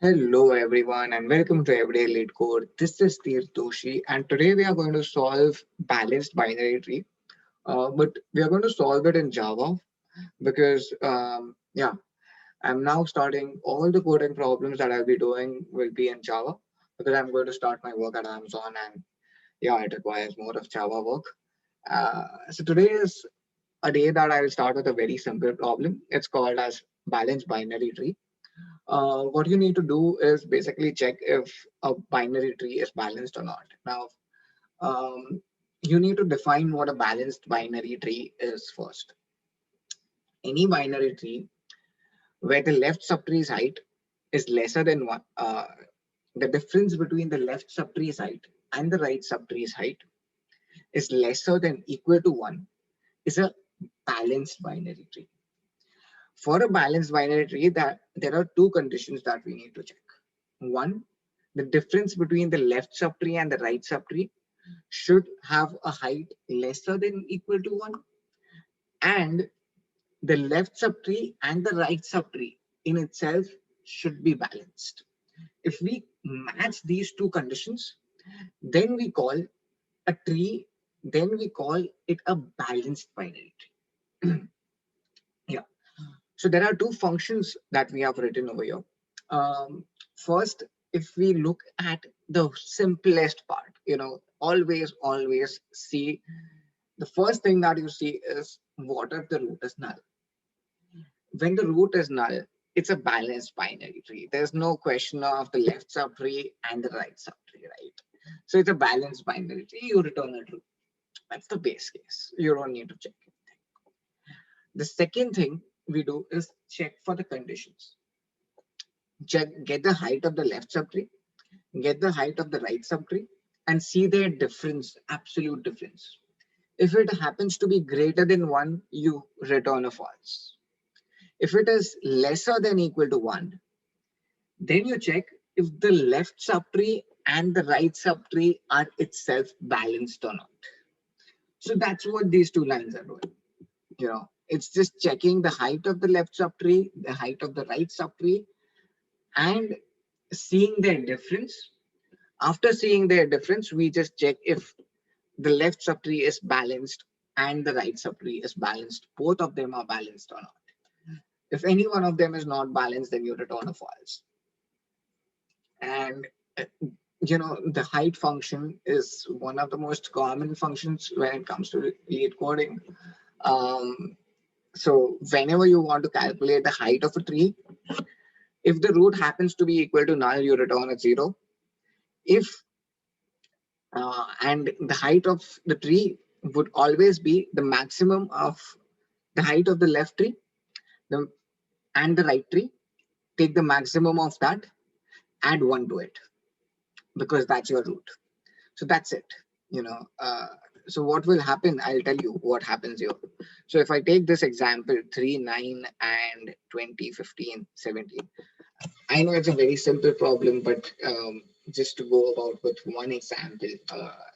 Hello everyone and welcome to Everyday Lead Code. This is Tirth Doshi and today we are going to solve balanced binary tree. But we are going to solve it in Java because I'm now starting all the coding problems that I'll be doing will be in Java because I'm going to start my work at Amazon and it requires more of Java work. So today is a day that I will start with a very simple problem. It's called as balanced binary tree. What you need to do is basically check if a binary tree is balanced or not. Now, you need to define what a balanced binary tree is first. Any binary tree where the left subtree's height is lesser than one, the difference between the left subtree's height and the right subtree's height is lesser than equal to one is a balanced binary tree. For a balanced binary tree, that there are two conditions that we need to check. One, the difference between the left subtree and the right subtree should have a height lesser than equal to 1, and the left subtree and the right subtree in itself should be balanced. If we match these two conditions, then we call a tree, then we call it a balanced binary tree. Yeah. So there are two functions that we have written over here. First, if we look at the simplest part, always see the first thing that you see is what if the root is null. When the root is null, it's a balanced binary tree. There's no question of the left subtree and the right subtree, right? So it's a balanced binary tree. You return a true. That's the base case. You don't need to check it. The second thing we do is check for the conditions. Get the height of the left subtree, get the height of the right subtree, and see their difference, absolute difference. If it happens to be greater than 1, you return a false. If it is lesser than equal to 1, then you check if the left subtree and the right subtree are itself balanced or not. So that's what these two lines are doing. It's just checking the height of the left subtree, the height of the right subtree, and seeing their difference. After seeing their difference, we just check if the left subtree is balanced and the right subtree is balanced. Both of them are balanced or not. If any one of them is not balanced, then you return a false. And the height function is one of the most common functions when it comes to lead coding. So whenever you want to calculate the height of a tree, if the root happens to be equal to null, you return a 0. If and the height of the tree would always be the maximum of the height of the left tree the, and the right tree. Take the maximum of that, add 1 to it, because that's your root. So that's it. So what will happen, I'll tell you what happens here. So if I take this example 3, 9 and 20, 15, 17, I know it's a very simple problem, but just to go about with one example,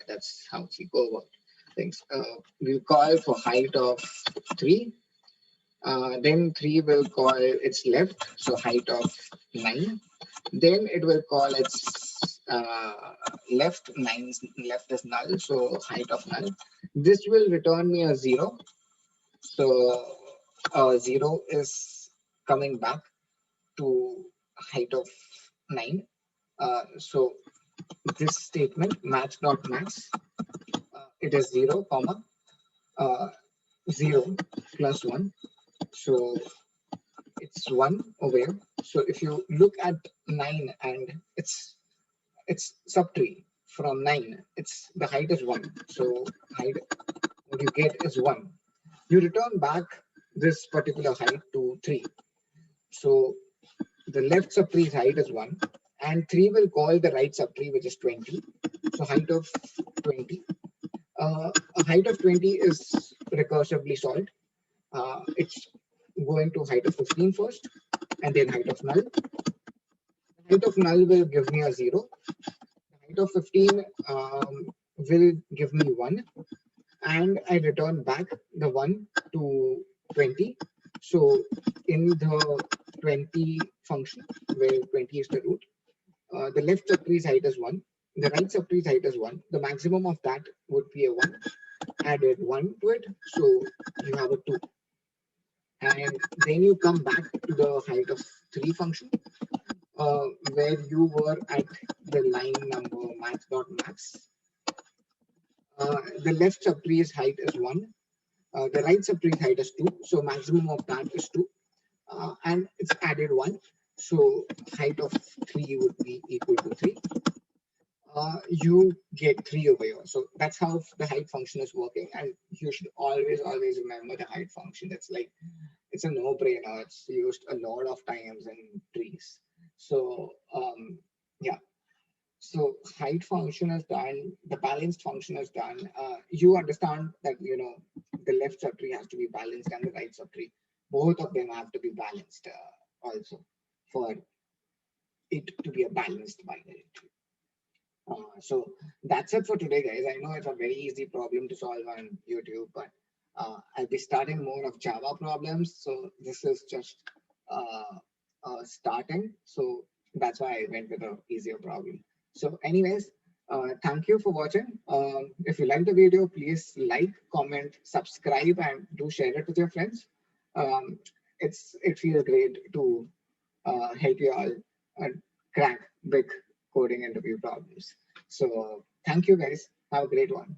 that's how we go about things. We'll call for height of 3. Then 3 will call its left, so height of 9. Then it will call its left. 9 left is null, so height of null. This will return me a 0. So 0 is coming back to height of 9. So this statement match.max, it is 0 comma 0 plus 1. So it's 1 over here. So if you look at 9 and it's subtree from 9, it's the height is 1. So height what you get is 1. You return back this particular height to 3. So the left subtree's height is 1, and 3 will call the right subtree, which is 20. So height of 20. A height of 20 is recursively solved. It's going to height of 15 first, and then height of null. Height of null will give me a 0. Height of 15 will give me 1, and I return back the 1 to 20. So in the 20 function where 20 is the root. The left subtree's height is 1. The right subtree's height is 1. The maximum of that would be a 1. Added 1 to it, so you have a 2. And then you come back to the height of 3 function, where you were at the line number max.max. The left subtree's height is 1. The right subtree height is 2, so maximum of that is 2, and it's added 1, so height of 3 would be equal to 3. You get 3 over here. So that's how the height function is working, and you should always remember the height function. It's a no-brainer. It's used a lot of times in trees. So yeah. So height function is done, the balanced function is done. You understand that the left subtree has to be balanced and the right subtree. Both of them have to be balanced also for it to be a balanced binary tree. So that's it for today, guys. I know it's a very easy problem to solve on YouTube, but I'll be starting more of Java problems. So this is just starting. So that's why I went with an easier problem. So anyways, thank you for watching. If you like the video, please like, comment, subscribe, and do share it with your friends. It feels great to help you all crack big coding interview problems. So thank you guys. Have a great one.